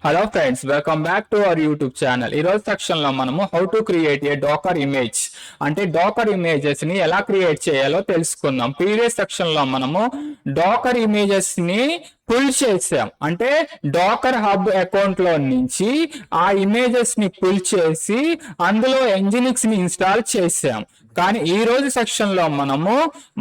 Hello friends, welcome back to our YouTube channel. ఈ రోజు section లో మనము how to create a Docker image అంటే డాకర్ ఇమేజెస్ ని ఎలా క్రియేట్ చేయాలో తెలుసుకుందాం. ప్రీవియస్ సెక్షన్ లో మనము డాకర్ ఇమేజెస్ ని పుల్ చేసాం. అంటే డాకర్ హబ్ అకౌంట్ లో నుంచి ఆ ఇమేజెస్ ని పుల్ చేసి అందులో ఎంజినిక్స్ ని ఇన్స్టాల్ చేసాం. కానీ ఈ రోజు సెక్షన్ లో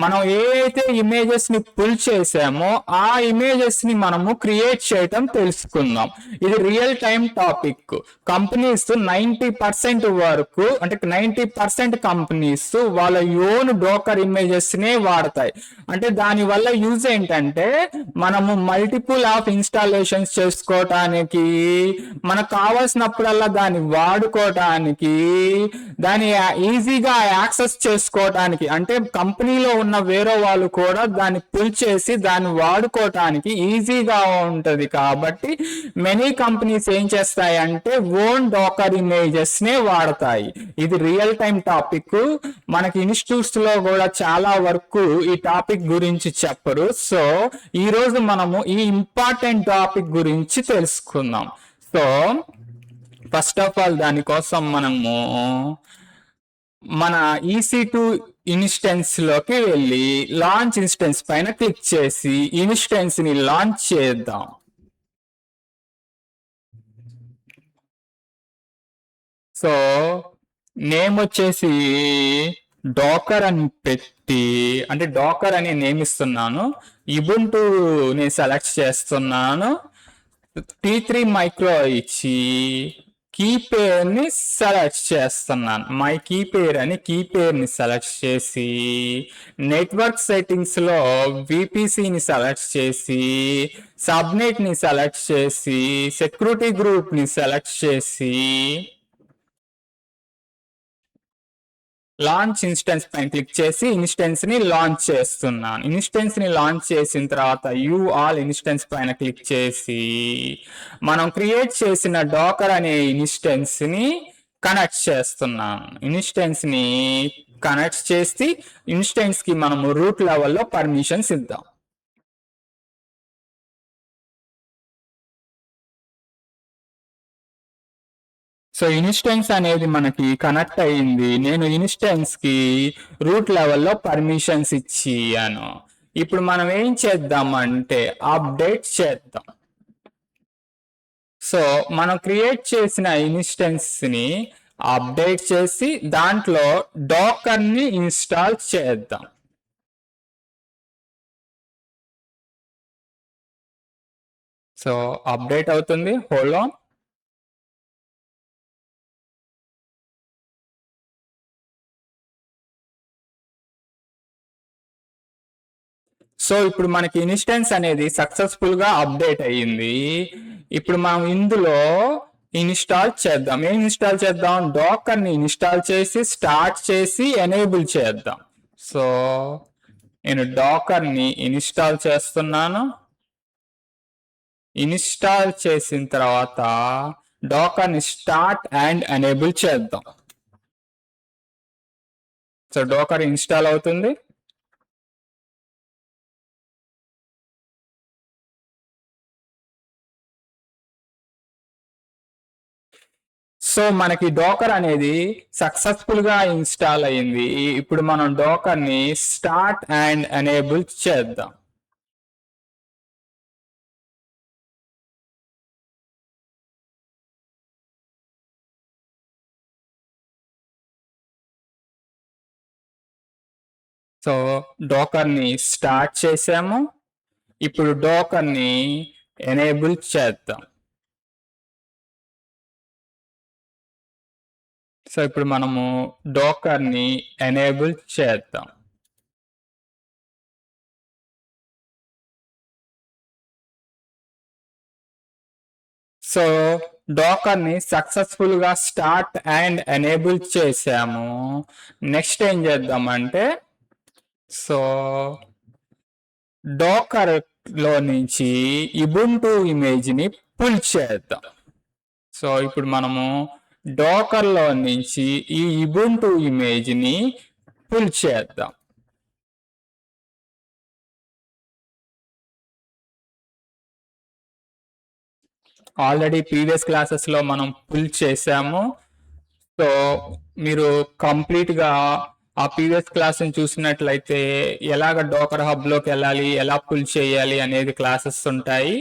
మనం ఏవైతే ఇమేజెస్ ని పుల్ చేసామో ఆ ఇమేజెస్ ని మనము క్రియేట్ చేయటం తెలుసుకుందాం. ఇది రియల్ టైం టాపిక్. కంపెనీస్ 90% వరకు అంటే 90% కంపెనీస్ వాళ్ళ ఓన్ డోకర్ ఇమేజెస్ నే వాడతాయి. అంటే దాని వల్ల యూజ్ ఏంటంటే మనము మల్టిపుల్ ఆఫ్ ఇన్స్టాలేషన్స్ చేసుకోవటానికి, మనకు కావాల్సినప్పుడల్లా దాన్ని వాడుకోవటానికి, దాని ఈజీగా యాక్సెస్ చేసుకోవటానికి, అంటే కంపెనీలో ఉన్న వేరే వాళ్ళు కూడా దాన్ని పుల్ చేసి దాన్ని వాడుకోవటానికి ఈజీగా ఉంటది. కాబట్టి మెనీ కంపెనీస్ ఏం చేస్తాయంటే ఓన్ డాకర్ ఇమేజెస్ నే వాడతాయి. ఇది రియల్ టైం టాపిక్. మనకి ఇన్స్టిట్యూట్స్ లో కూడా చాలా వరకు ఈ టాపిక్ గురించి చెప్పరు. సో ఈ రోజు మనము ఈ ఇంపార్టెంట్ టాపిక్ గురించి తెలుసుకుందాం. సో ఫస్ట్ ఆఫ్ ఆల్ దానికోసం మనము మన EC2 ఇన్స్టెన్స్ లోకి వెళ్ళి లాంచ్ ఇన్స్టెన్స్ పైన క్లిక్ చేసి ఇన్స్టెన్స్ ని లాంచ్ చేద్దాం. సో నేమ్ వచ్చేసి డాకర్ అని పెట్టి, అంటే డాకర్ అని నేమ్ ఇస్తున్నాను. ఇబుంటు నేను సెలెక్ట్ చేస్తున్నాను. T3 మైక్రో ఇచ్చి కీ పేర్ ని సెలెక్ట్ చేస్తున్నాను. మై కీ పేర్ అని కీ పేర్ ని సెలెక్ట్ చేసి నెట్వర్క్ సెట్టింగ్స్ లో VPC ని సెలెక్ట్ చేసి సబ్నెట్ ని సెలెక్ట్ చేసి సెక్యూరిటీ గ్రూప్ ని సెలెక్ట్ చేసి లాంచ్ ఇన్స్టెన్స్ పైన క్లిక్ చేసి ఇన్స్టెన్స్ ని లాంచ్ చేస్తున్నాను. ఇన్స్టెన్స్ ని లాంచ్ చేసిన తర్వాత ఆల్ ఇన్స్టెన్స్ పైన క్లిక్ చేసి మనం క్రియేట్ చేసిన డాకర్ అనే ఇన్స్టెన్స్ ని కనెక్ట్ చేస్తున్నాను. ఇన్స్టెన్స్ ని కనెక్ట్ చేసి ఇన్స్టెన్స్ కి మనము రూట్ లెవెల్లో పర్మిషన్స్ ఇద్దాం. సో ఇన్స్టెన్స్ అనేది మనకి కనెక్ట్ అయ్యింది. నేను ఇన్స్టెన్స్ కి రూట్ లెవెల్లో పర్మిషన్స్ ఇచ్చాను. ఇప్పుడు మనం ఏం చేద్దామంటే అప్డేట్ చేద్దాం. సో మనం క్రియేట్ చేసిన ఇన్స్టెన్స్ ని అప్డేట్ చేసి దాంట్లో డాకర్ ని ఇన్స్టాల్ చేద్దాం. సో అప్డేట్ అవుతుంది, హోల్డ్ ఆన్. సో ఇప్పుడు మనకి ఇన్స్టెన్స్ అనేది సక్సెస్ఫుల్ గా అప్డేట్ అయ్యింది. ఇప్పుడు మనం ఇందులో ఇన్స్టాల్ చేద్దాం. ఏం ఇన్స్టాల్ చేద్దాం? డాకర్ ని ఇన్స్టాల్ చేసి స్టార్ట్ చేసి ఎనేబుల్ చేద్దాం. సో నేను డాకర్ ని ఇన్స్టాల్ చేస్తున్నాను. ఇన్స్టాల్ చేసిన తర్వాత డాకర్ ని స్టార్ట్ అండ్ ఎనేబుల్ చేద్దాం. సో డాకర్ ఇన్స్టాల్ అవుతుంది. సో మనకి డాకర్ అనేది సక్సెస్ఫుల్ గా ఇన్స్టాల్ అయింది. ఇప్పుడు మనం డాకర్ ని స్టార్ట్ అండ్ ఎనేబుల్ చేద్దాం. సో డాకర్ ని స్టార్ట్ చేసాము. ఇప్పుడు డాకర్ ని ఎనేబుల్ చేద్దాం. సో ఇప్పుడు మనము డాకర్ ని ఎనేబుల్ చేద్దాం. సో డాకర్ ని సక్సెస్ఫుల్ గా స్టార్ట్ అండ్ ఎనేబుల్ చేసాము. నెక్స్ట్ ఏం చేద్దామంటే సో డాకర్ లో నుంచి ఇబుంటు ఇమేజ్ ని పుల్ చేద్దాం. సో ఇప్పుడు మనము డాకర్ లో నుంచి ఈ ఇబుంటు ఇమేజ్ ని పుల్ చేద్దాం. ఆల్రెడీ ప్రీవియస్ క్లాసెస్ లో మనం పుల్ చేసాము. సో మీరు కంప్లీట్ గా ఆ ప్రీవియస్ క్లాస్ ని చూసినట్లయితే ఎలాగ డోకర్ హబ్ లోకి వెళ్ళాలి, ఎలా పుల్ చేయాలి అనేది క్లాసెస్ ఉంటాయి.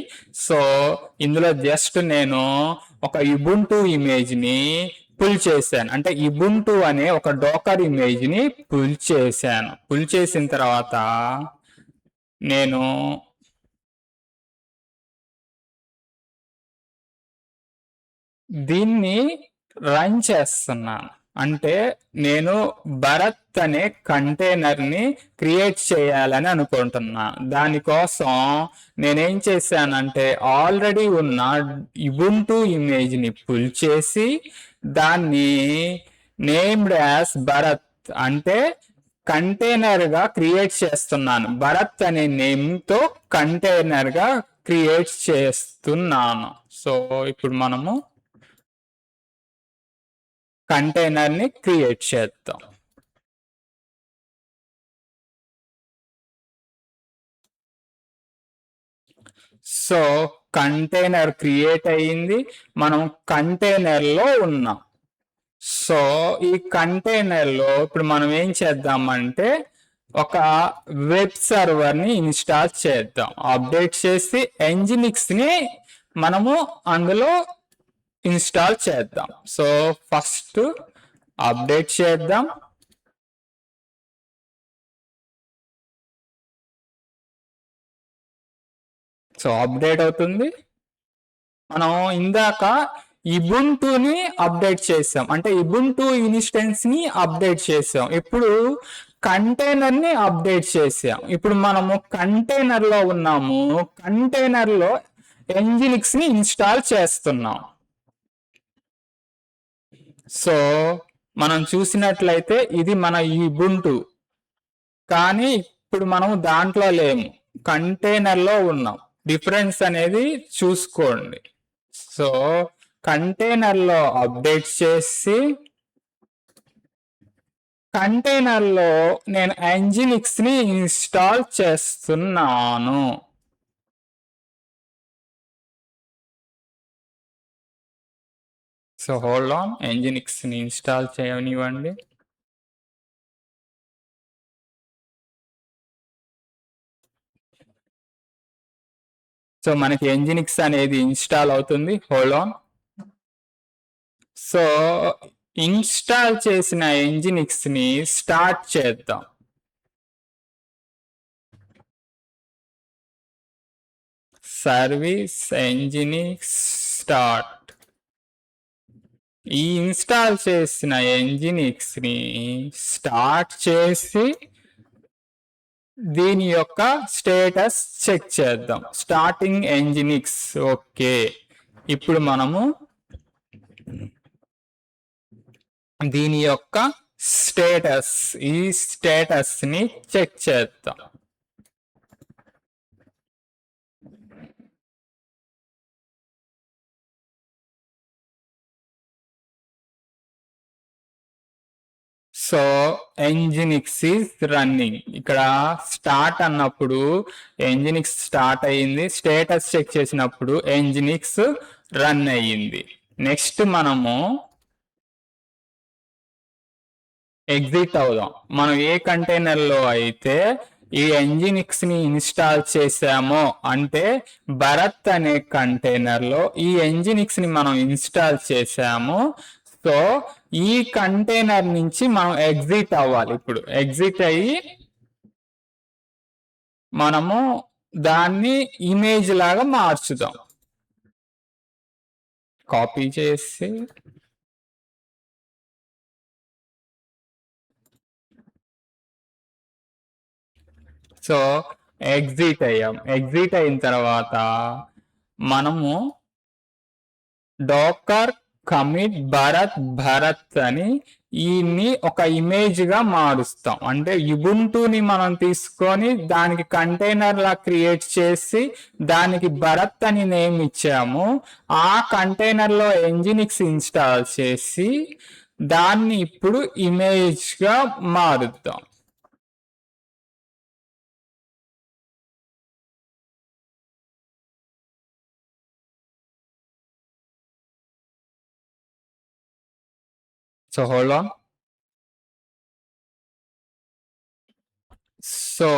సో ఇందులో జస్ట్ నేను ఒక ఇబుంటు ఇమేజ్ ని పుల్ చేశాను. అంటే ఇబుంటు అనే ఒక డోకర్ ఇమేజ్ ని పుల్ చేశాను. పుల్ చేసిన తర్వాత నేను దీన్ని రన్ చేస్తున్నాను. అంటే నేను భరత్ అనే కంటైనర్ ని క్రియేట్ చేయాలని అనుకుంటున్నా. దానికోసం నేనేం చేశానంటే ఆల్రెడీ ఉన్న ఇబుంటు ఇమేజ్ ని పుల్ చేసి దాన్ని నేమ్డ్ యాజ్ భరత్ అంటే కంటైనర్ గా క్రియేట్ చేస్తున్నాను. భరత్ అనే నేమ్ తో కంటైనర్ గా క్రియేట్ చేస్తున్నాను. సో ఇప్పుడు మనము కంటైనర్ ని క్రియేట్ చేద్దాం. సో కంటైనర్ క్రియేట్ అయ్యింది. మనం కంటైనర్ లో ఉన్నాం. సో ఈ కంటైనర్ లో ఇప్పుడు మనం ఏం చేద్దామంటే ఒక వెబ్ సర్వర్ ని ఇన్స్టాల్ చేద్దాం. అప్డేట్ చేసి ఎంజినిక్స్ ని మనము అందులో ఇన్స్టాల్ చేద్దాం. సో ఫస్ట్ అప్డేట్ చేద్దాం. సో అప్డేట్ అవుతుంది. మనం ఇందాక ఇబుంటుని అప్డేట్ చేసాం, అంటే ఇబుంటు ఇన్స్టెన్స్ ని అప్డేట్ చేసాం. ఇప్పుడు కంటైనర్ ని అప్డేట్ చేసాం. ఇప్పుడు మనము కంటైనర్ లో ఉన్నాము. కంటైనర్ లో ఎంజినిక్స్ ని ఇన్స్టాల్ చేస్తున్నాం. సో మనం చూసినట్లయితే ఇది మన ఇబుంటు, కానీ ఇప్పుడు మనం దాంట్లో లేము, కంటైనర్ లో ఉన్నాం. డిఫరెన్స్ అనేది చూసుకోండి. సో కంటైనర్ లో అప్డేట్ చేసి కంటైనర్ లో నేను ఎంజినిక్స్ ని ఇన్స్టాల్ చేస్తున్నాను. సో హోల్డ్ ఆన్, ఎంజినిక్స్ ని ఇన్స్టాల్ చేయనివ్వండి. సో మనకి ఎంజినిక్స్ అనేది ఇన్స్టాల్ అవుతుంది. Hold on. సో ఇన్స్టాల్ చేసిన ఎంజినిక్స్ ని స్టార్ట్ చేద్దాం. Service Nginx start. ఈ ఇన్స్టాల్ చేసిన ఎంజినిక్స్ ని స్టార్ట్ చేసి దీని యొక్క స్టేటస్ చెక్ చేద్దాం. Starting Nginx okay. ఇప్పుడు మనము దీని యొక్క స్టేటస్, ఈ స్టేటస్ ని చెక్ చేద్దాం. So Nginx is running. ఇక్కడ స్టార్ట్ అన్నప్పుడు ఎంజినిక్స్ స్టార్ట్ అయ్యింది, స్టేటస్ చెక్ చేసినప్పుడు ఎంజినిక్స్ రన్ అయ్యింది. నెక్స్ట్ మనము ఎగ్జిట్ అవుదాం. మనం ఏ కంటైనర్ లో అయితే ఈ ఎంజినిక్స్ ని ఇన్స్టాల్ చేసామో, అంటే భరత్ అనే కంటైనర్ లో ఈ ఎంజినిక్స్ ని మనం ఇన్స్టాల్ చేసాము. సో ఈ కంటైనర్ నుంచి మనం ఎగ్జిట్ అవ్వాలి. ఇప్పుడు ఎగ్జిట్ అయ్యి మనము దాన్ని ఇమేజ్ లాగా మార్చుదాం. కాపీ చేసి సో ఎగ్జిట్ అయ్యాం. ఎగ్జిట్ అయిన తర్వాత మనము డోకర్ కమిట్ భరత్ అని ఈని ఒక ఇమేజ్ గా మారుస్తాం. అంటే ఇబుంటుని మనం తీసుకొని దానికి కంటైనర్ లా క్రియేట్ చేసి దానికి భరత్ అని నేమ్ ఇచ్చాము. ఆ కంటైనర్ లో ఎంజినిక్స్ ఇన్స్టాల్ చేసి దాన్ని ఇప్పుడు ఇమేజ్ గా మారుద్దాం. So hold on. సో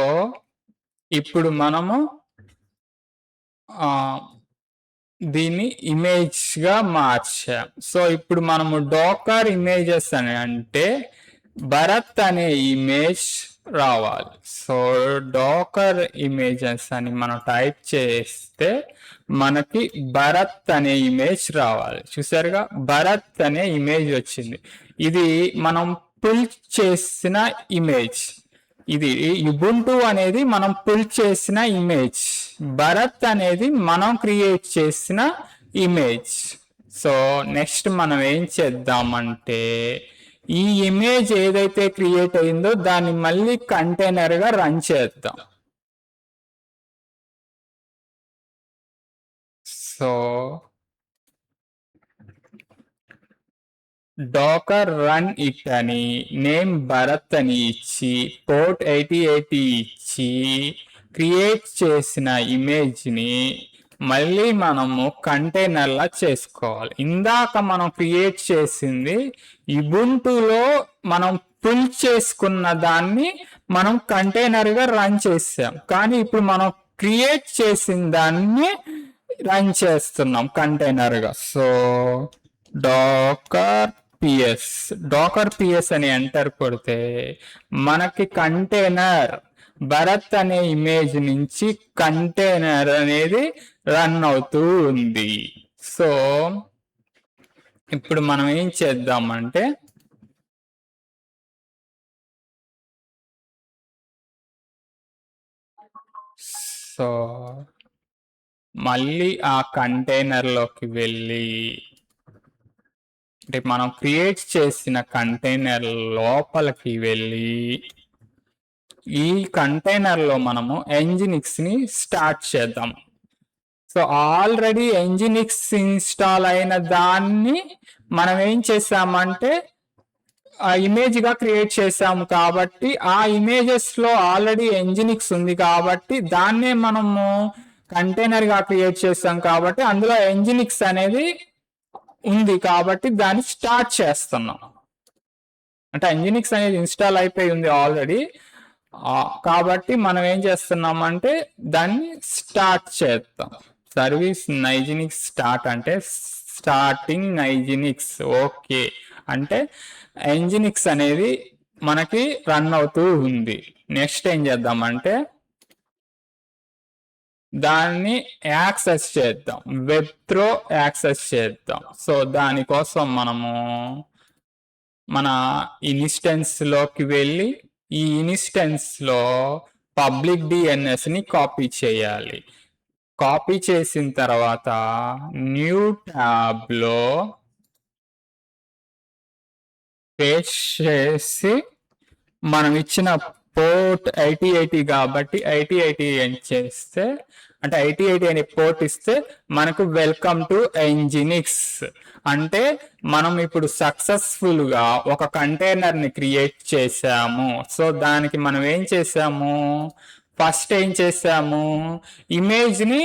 ఇప్పుడు మనము దీన్ని ఇమేజ్ గా మార్చాం. సో ఇప్పుడు మనము డోకర్ ఇమేజెస్ అని అంటే భరత్ అనే ఇమేజ్ రావాలి. సో డోకర్ ఇమేజెస్ అని మనం టైప్ చేస్తే మనకి భరత్ అనే ఇమేజ్ రావాలి. చూసారుగా, భరత్ అనే ఇమేజ్ వచ్చింది. ఇది మనం పుల్ చేసిన ఇమేజ్. ఇది ఉబుంటు అనేది మనం పుల్ చేసిన ఇమేజ్, భరత్ అనేది మనం క్రియేట్ చేసిన ఇమేజ్. సో నెక్స్ట్ మనం ఏం చేద్దామంటే ఈ ఇమేజ్ ఏదైతే క్రియేట్ అయిందో దాన్ని మళ్ళీ కంటైనర్ గా రన్ చేద్దాం. సో డాకర్ రన్ ఇట్ అని నేమ్ భరత్ అని ఇచ్చి పోర్ట్ 8080 ఇచ్చి క్రియేట్ చేసిన ఇమేజ్ని మళ్ళీ మనము కంటైనర్లా చేసుకోవాలి. ఇందాక మనం క్రియేట్ చేసింది ఉబుంటులో మనం పుల్ చేసుకున్న దాన్ని మనం కంటైనర్గా రన్ చేసాం, కానీ ఇప్పుడు మనం క్రియేట్ చేసిన దాన్ని రన్ చేస్తున్నాం కంటైనర్గా. సో డాకర్ పిఎస్ అని ఎంటర్ కొడితే మనకి కంటైనర్ భరత్ అనే ఇమేజ్ నుంచి కంటైనర్ అనేది రన్ అవుతూ ఉంది. సో ఇప్పుడు మనం ఏం చేద్దామంటే సో మళ్ళీ ఆ కంటైనర్లోకి వెళ్ళి అంటే మనం క్రియేట్ చేసిన కంటైనర్ లోపలికి వెళ్ళి ఈ కంటైనర్లో మనము Nginx ని స్టార్ట్ చేద్దాం. సో ఆల్రెడీ Nginx ఇన్స్టాల్ అయిన దాన్ని మనం ఏం చేసామంటే ఇమేజ్ గా క్రియేట్ చేసాము కాబట్టి ఆ ఇమేజెస్ లో ఆల్రెడీ Nginx ఉంది కాబట్టి దాన్నే మనము కంటైనర్ గా క్రియేట్ చేసాం కాబట్టి అందులో Nginx అనేది ఉంది కాబట్టి దాన్ని స్టార్ట్ చేస్తున్నాం. అంటే Nginx అనేది ఇన్స్టాల్ అయిపోయి ఉంది ఆల్రెడీ, కాబట్టి మనం ఏం చేస్తున్నామంటే దాన్ని స్టార్ట్ చేద్దాం. సర్వీస్ Nginx స్టార్ట్ అంటే స్టార్టింగ్ Nginx. ఓకే అంటే Nginx అనేది మనకి రన్ అవుతూ ఉంది. నెక్స్ట్ ఏం చేద్దామంటే దాన్ని యాక్సెస్ చేద్దాం, వెబ్ త్రో యాక్సెస్ చేద్దాం. సో దానికోసం మనము మన ఇన్స్టెన్స్ లోకి వెళ్ళి ఈ ఇన్స్టెన్స్ లో పబ్లిక్ DNS ని కాపీ చేయాలి. కాపీ చేసిన తర్వాత న్యూ ట్యాబ్ లో పేస్ట్ చేసి మనం ఇచ్చిన పోర్ట్ 8080 కాబట్టి 8080 ఏం చేస్తే అంటే 8080 అనే పోర్ట్ ఇస్తే మనకు వెల్కమ్ టు Nginx అంటే మనం ఇప్పుడు సక్సెస్ఫుల్ గా ఒక కంటైనర్ ని క్రియేట్ చేసాము. సో దానికి మనం ఏం చేసాము, ఫస్ట్ ఏం చేసాము, ఇమేజ్ ని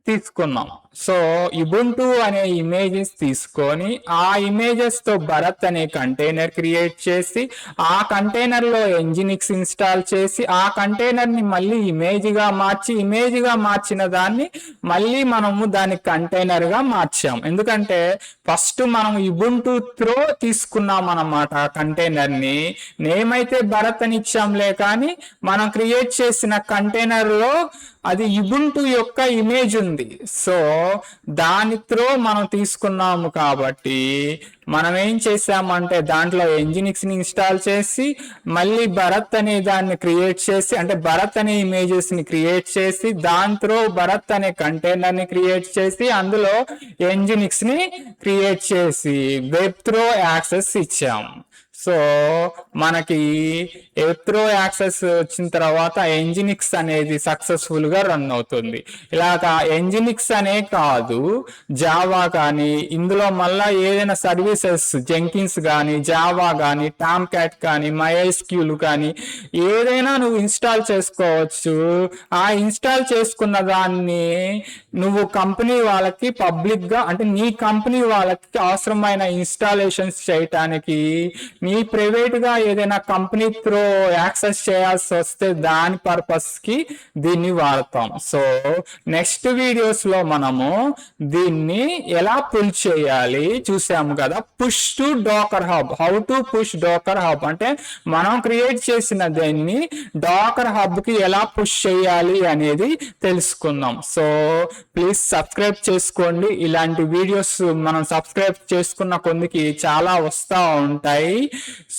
తీసుకున్నాం. సో ఉబుంటు అనే ఇమేజెస్ తీసుకొని ఆ ఇమేజెస్ తో భరత్ అనే కంటైనర్ క్రియేట్ చేసి ఆ కంటైనర్ లో Nginx ఇన్స్టాల్ చేసి ఆ కంటైనర్ ని మళ్ళీ ఇమేజ్ గా మార్చి ఇమేజ్ గా మార్చిన దాన్ని మళ్ళీ మనము దాని కంటైనర్ గా మార్చాం. ఎందుకంటే ఫస్ట్ మనం ఉబుంటు త్రో తీసుకున్నాం అన్నమాట కంటైనర్ ని. నేమ్ అయితే భరత్ అని ఇచ్చాంలే, కానీ మనం క్రియేట్ చేసిన కంటైనర్ లో అది ఉబుంటు యొక్క ఇమేజ్ ఉంది. సో దాని త్రో మనం తీసుకున్నాము కాబట్టి మనం ఏం చేసామంటే దాంట్లో Nginx ని ఇన్స్టాల్ చేసి మళ్ళీ భరత్ అనే దాన్ని క్రియేట్ చేసి అంటే భరత్ అనే ఇమేజెస్ ని క్రియేట్ చేసి దాని త్రో భరత్ అనే కంటైనర్ ని క్రియేట్ చేసి అందులో Nginx ని క్రియేట్ చేసి వెబ్ త్రో యాక్సెస్ ఇచ్చాము. సో మనకి ఎప్రో యాక్సెస్ వచ్చిన తర్వాత ఎంజినిక్స్ అనేది సక్సెస్ఫుల్ గా రన్ అవుతుంది. ఇలాగా ఎంజినిక్స్ అనే కాదు, జావా కానీ, ఇందులో మళ్ళా ఏదైనా సర్వీసెస్ జెంకిన్స్ కానీ, జావా కానీ, టామ్ క్యాట్ కానీ, MySQL కానీ ఏదైనా నువ్వు ఇన్స్టాల్ చేసుకోవచ్చు. ఆ ఇన్స్టాల్ చేసుకున్న దాన్ని నువ్వు కంపెనీ వాళ్ళకి పబ్లిక్ గా, అంటే నీ కంపెనీ వాళ్ళకి అవసరమైన ఇన్స్టాలేషన్స్ చేయటానికి, నీ ప్రైవేట్ గా ఏదైనా కంపెనీ త్రో యాక్సెస్ చేయాల్సి వస్తే దాని పర్పస్ కి దీన్ని వాడతాం. సో నెక్స్ట్ వీడియోస్ లో మనము దీన్ని ఎలా పుల్ చేయాలి చూసాము కదా. Push to Docker Hub, how to push Docker Hub అంటే మనం క్రియేట్ చేసిన దాన్ని డాకర్ హబ్ కి ఎలా పుష్ చేయాలి అనేది తెలుసుకుందాం. సో ప్లీజ్ సబ్స్క్రైబ్ చేసుకోండి. ఇలాంటి వీడియోస్ మనం సబ్స్క్రైబ్ చేసుకున్న కొందికి చాలా వస్తూ ఉంటాయి.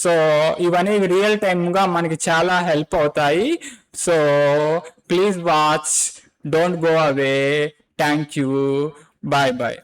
సో ఇవన్నీ రియల్ టైమ్ గా మనకి చాలా హెల్ప్ అవుతాయి. So please watch, don't go away. Thank you, bye bye.